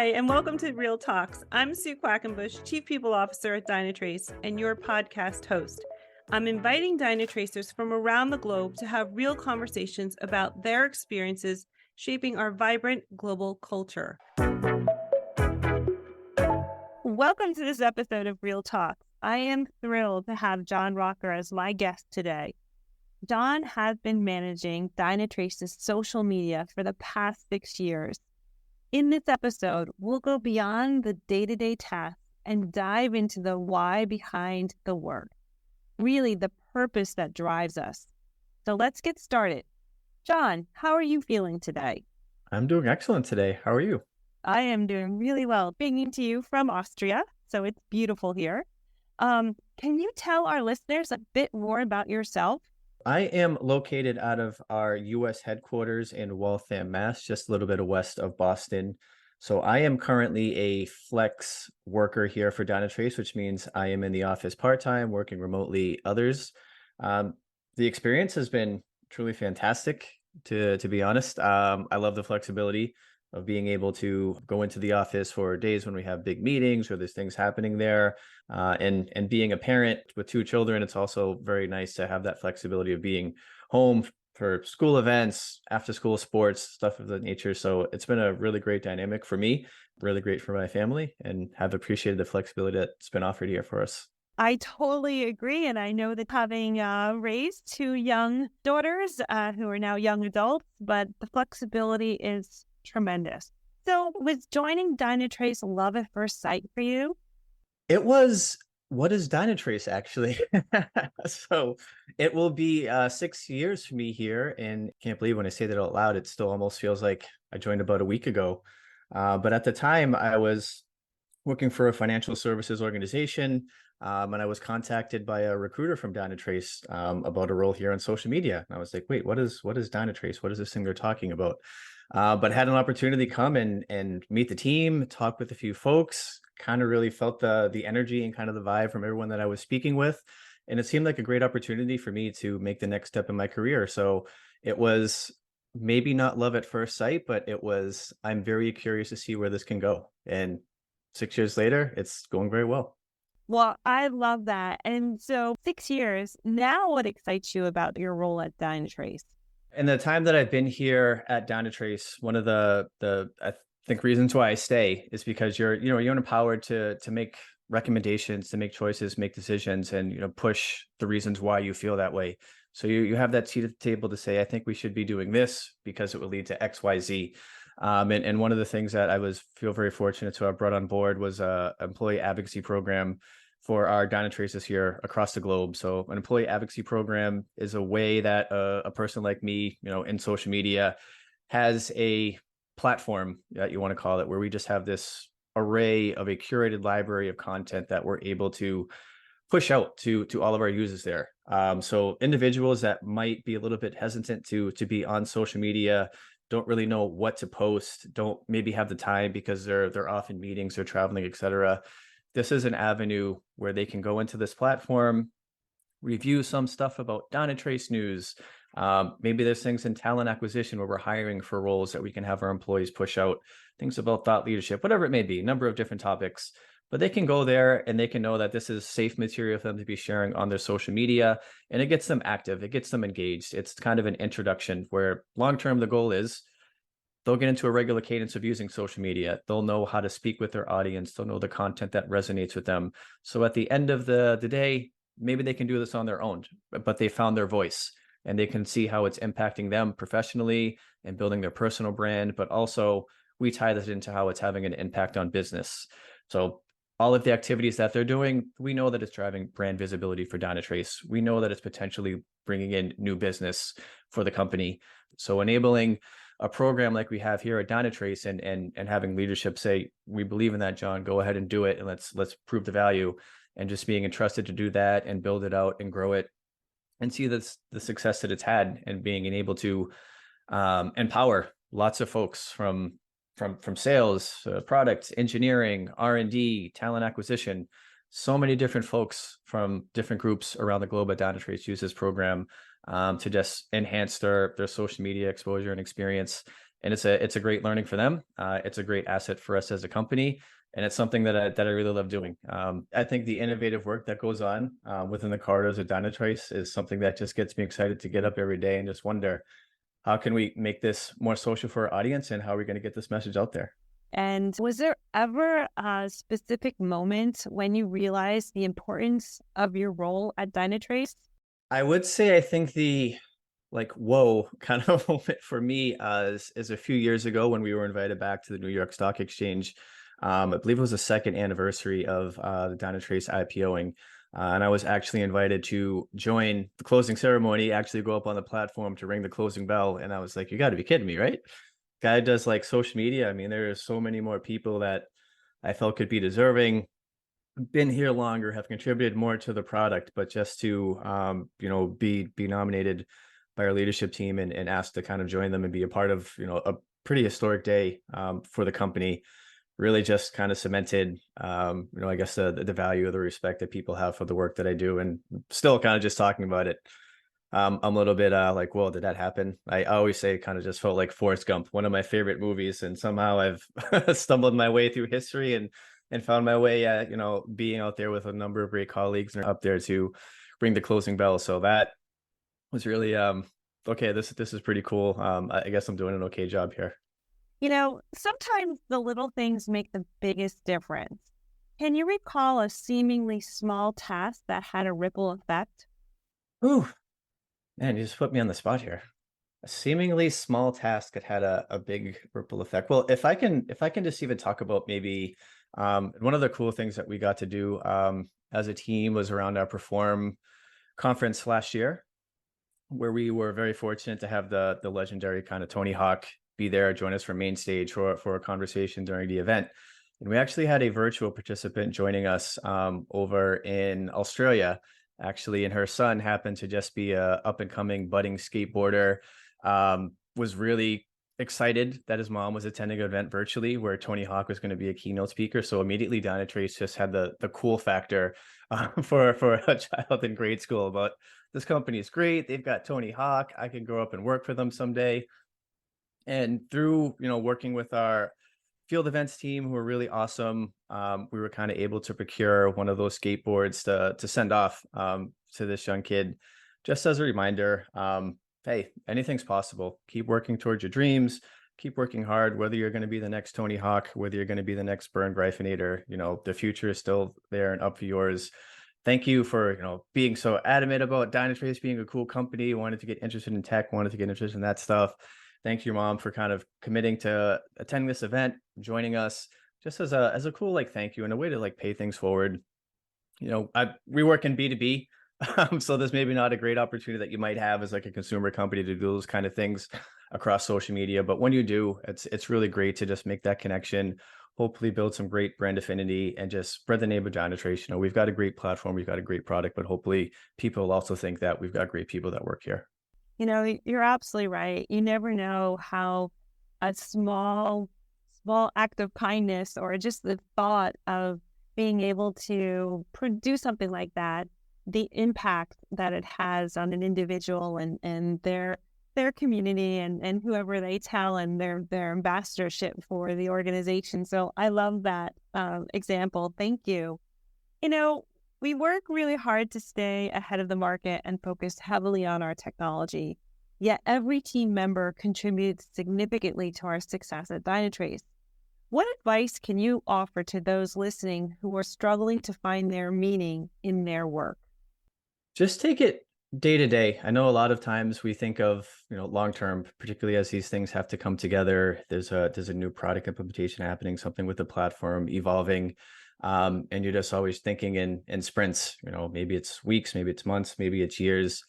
Hi, and welcome to Real Talks. I'm Sue Quackenbush, Chief People Officer at Dynatrace and your podcast host. I'm inviting Dynatracers from around the globe to have real conversations about their experiences shaping our vibrant global culture. Welcome to this episode of Real Talks. I am thrilled to have John Rocker as my guest today. John has been managing Dynatrace's social media for the past 6 years. In this episode, we'll go beyond the day-to-day tasks and dive into the why behind the work, really the purpose that drives us. So let's get started. John, how are you feeling today? I'm doing excellent today. How are you? I am doing really well. Speaking to you from Austria, so it's beautiful here. Can you tell our listeners a bit more about yourself? I am located out of our U.S. headquarters in Waltham, Mass., just a little bit west of Boston. So I am currently a flex worker here for Dynatrace, which means I am in the office part-time, working remotely others. The experience has been truly fantastic, to be honest. I love the flexibility of being able to go into the office for days when we have big meetings or there's things happening there. And being a parent with 2 children, it's also very nice to have that flexibility of being home for school events, after school sports, stuff of that nature. So it's been a really great dynamic for me, really great for my family, and have appreciated the flexibility that's been offered here for us. I totally agree. And I know that having raised 2 young daughters who are now young adults, but the flexibility is tremendous. So was joining Dynatrace love at first sight for you? It was, what is Dynatrace actually? So it will be 6 years for me here. And can't believe when I say that out loud, it still almost feels like I joined about a week ago. But at the time I was working for a financial services organization. And I was contacted by a recruiter from Dynatrace about a role here on social media. And I was like, wait, what is Dynatrace? What is this thing they're talking about? But had an opportunity to come and meet the team, talk with a few folks, kind of really felt the energy and kind of the vibe from everyone that I was speaking with. And it seemed like a great opportunity for me to make the next step in my career. So it was maybe not love at first sight, but it was, I'm very curious to see where this can go. And 6 years later, it's going very well. Well, I love that. And so 6 years, now what excites you about your role at Dynatrace? In the time that I've been here at Dynatrace, one of the I think reasons why I stay is because you're empowered to make recommendations, to make choices, make decisions, and push the reasons why you feel that way. So you have that seat at the table to say, I think we should be doing this because it would lead to X, Y, Z. And one of the things that I feel very fortunate to have brought on board was a employee advocacy program for our Dynatraces here across the globe. So an employee advocacy program is a way that a person like me, in social media has a platform that you want to call it, where we just have this array of a curated library of content that we're able to push out to all of our users there. So individuals that might be a little bit hesitant to be on social media, don't really know what to post, don't maybe have the time because they're off in meetings, they're traveling, etc. This is an avenue where they can go into this platform, review some stuff about Dynatrace news. Maybe there's things in talent acquisition where we're hiring for roles that we can have our employees push out, things about thought leadership, whatever it may be, a number of different topics. But they can go there and they can know that this is safe material for them to be sharing on their social media, and it gets them active, it gets them engaged. It's kind of an introduction where long-term the goal is they'll get into a regular cadence of using social media. They'll know how to speak with their audience. They'll know the content that resonates with them. So at the end of the day, maybe they can do this on their own, but they found their voice and they can see how it's impacting them professionally and building their personal brand. But also we tie that into how it's having an impact on business. So all of the activities that they're doing, we know that it's driving brand visibility for Dynatrace. We know that it's potentially bringing in new business for the company. So enabling a program like we have here at Dynatrace and having leadership say, we believe in that, John, go ahead and do it. And let's prove the value, and just being entrusted to do that and build it out and grow it and see the success that it's had, and being able to empower lots of folks from sales, product, engineering, R&D, talent acquisition. So many different folks from different groups around the globe at Dynatrace use this program to just enhance their social media exposure and experience. and it's a great learning for them. It's a great asset for us as a company, and it's something that I really love doing. I think the innovative work that goes on within the corridors of Dynatrace is something that just gets me excited to get up every day and just wonder, how can we make this more social for our audience, and how are we going to get this message out there? And was there ever a specific moment when you realized the importance of your role at Dynatrace? I would say I think the like whoa kind of moment for me is a few years ago when we were invited back to the New York Stock Exchange. I believe it was the second anniversary of the Dynatrace IPOing. And I was actually invited to join the closing ceremony, actually go up on the platform to ring the closing bell. And I was like, you got to be kidding me, right? Guy does like social media. I mean, there are so many more people that I felt could be deserving, been here longer, have contributed more to the product, but just to be nominated by our leadership team and asked to kind of join them and be a part of a pretty historic day for the company, really just kind of cemented I guess the value of the respect that people have for the work that I do. And still kind of just talking about it, I'm a little bit like, well, did that happen? I always say it kind of just felt like Forrest Gump, one of my favorite movies, and somehow I've stumbled my way through history and found my way being out there with a number of great colleagues and up there to ring the closing bell. So that was really okay, this is pretty cool. I guess I'm doing an okay job here. Sometimes the little things make the biggest difference. Can you recall a seemingly small task that had a ripple effect? Ooh, man, you just put me on the spot here. A seemingly small task that had a big ripple effect. Well, if I can just even talk about maybe one of the cool things that we got to do as a team was around our Perform conference last year, where we were very fortunate to have the legendary kind of Tony Hawk be there, join us from main stage for a conversation during the event. And we actually had a virtual participant joining us over in Australia, actually, and her son happened to just be a up and coming budding skateboarder. Was really excited that his mom was attending an event virtually where Tony Hawk was going to be a keynote speaker. So immediately Dynatrace just had the cool factor for a child in grade school about, this company is great. They've got Tony Hawk. I can grow up and work for them someday. And through working with our field events team, who were really awesome, we were kind of able to procure one of those skateboards to send off to this young kid, just as a reminder. Hey, anything's possible. Keep working towards your dreams. Keep working hard. Whether you're going to be the next Tony Hawk, whether you're going to be the next Bernd Greifenator, the future is still there and up for yours. Thank you for being so adamant about Dynatrace being a cool company. Wanted to get interested in tech. Wanted to get interested in that stuff. Thank you, Mom, for kind of committing to attending this event, joining us, just as a cool thank you and a way to pay things forward. We work in B2B. So there's maybe not a great opportunity that you might have as a consumer company to do those kind of things across social media. But when you do, it's really great to just make that connection, hopefully build some great brand affinity and just spread the name of Dynatrace. We've got a great platform, we've got a great product, but hopefully people will also think that we've got great people that work here. You're absolutely right. You never know how a small act of kindness or just the thought of being able to produce something like that, the impact that it has on an individual and their community and whoever they tell and their ambassadorship for the organization. So I love that example. Thank you. We work really hard to stay ahead of the market and focus heavily on our technology. Yet every team member contributes significantly to our success at Dynatrace. What advice can you offer to those listening who are struggling to find their meaning in their work? Just take it day to day. I know a lot of times we think of, long term, particularly as these things have to come together. There's a new product implementation happening, something with the platform evolving. And you're just always thinking in sprints, maybe it's weeks, maybe it's months, maybe it's years.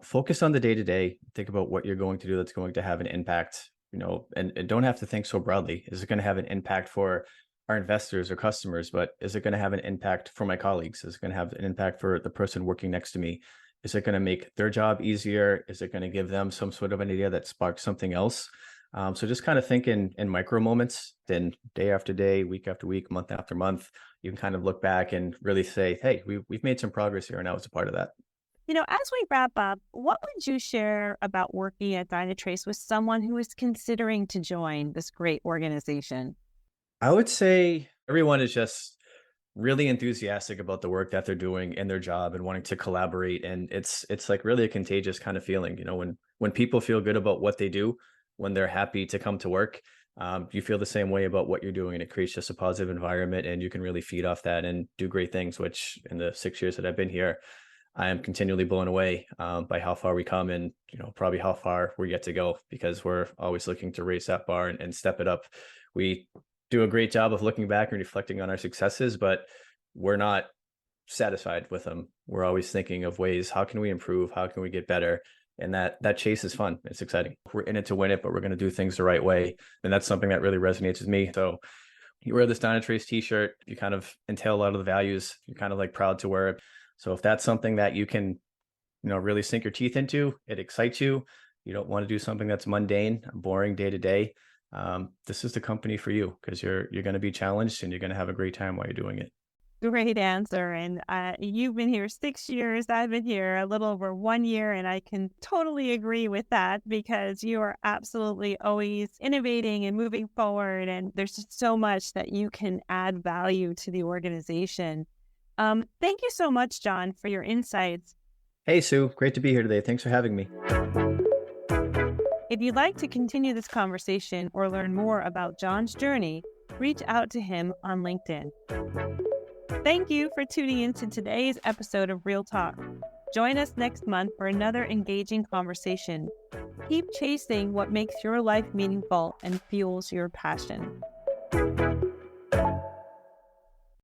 Focus on the day to day. Think about what you're going to do that's going to have an impact, and don't have to think so broadly. Is it going to have an impact for our investors or customers, but is it going to have an impact for my colleagues? Is it going to have an impact for the person working next to me? Is it going to make their job easier? Is it going to give them some sort of an idea that sparks something else? So just kind of think in micro moments, then day after day, week after week, month after month, you can kind of look back and really say, hey, we've made some progress here and I was a part of that. As we wrap up, what would you share about working at Dynatrace with someone who is considering to join this great organization? I would say everyone is just really enthusiastic about the work that they're doing in their job and wanting to collaborate. And it's like really a contagious kind of feeling, when people feel good about what they do, when they're happy to come to work, you feel the same way about what you're doing, and it creates just a positive environment, and you can really feed off that and do great things, which in the 6 years that I've been here, I am continually blown away by how far we come, and probably how far we're yet to go, because we're always looking to raise that bar and step it up. We do a great job of looking back and reflecting on our successes, but we're not satisfied with them. We're always thinking of ways, how can we improve? How can we get better? And that chase is fun. It's exciting. We're in it to win it, but we're going to do things the right way. And that's something that really resonates with me. So you wear this Dynatrace t-shirt, you kind of entail a lot of the values. You're kind of like proud to wear it. So if that's something that you can, really sink your teeth into, it excites you. You don't want to do something that's mundane, boring day to day. This is the company for you, because you're going to be challenged, and you're going to have a great time while you're doing it. Great answer. And you've been here 6 years. I've been here a little over 1 year, and I can totally agree with that, because you are absolutely always innovating and moving forward. And there's just so much that you can add value to the organization. Thank you so much, John, for your insights. Hey, Sue, great to be here today. Thanks for having me. If you'd like to continue this conversation or learn more about John's journey, reach out to him on LinkedIn. Thank you for tuning in to today's episode of Real Talk. Join us next month for another engaging conversation. Keep chasing what makes your life meaningful and fuels your passion.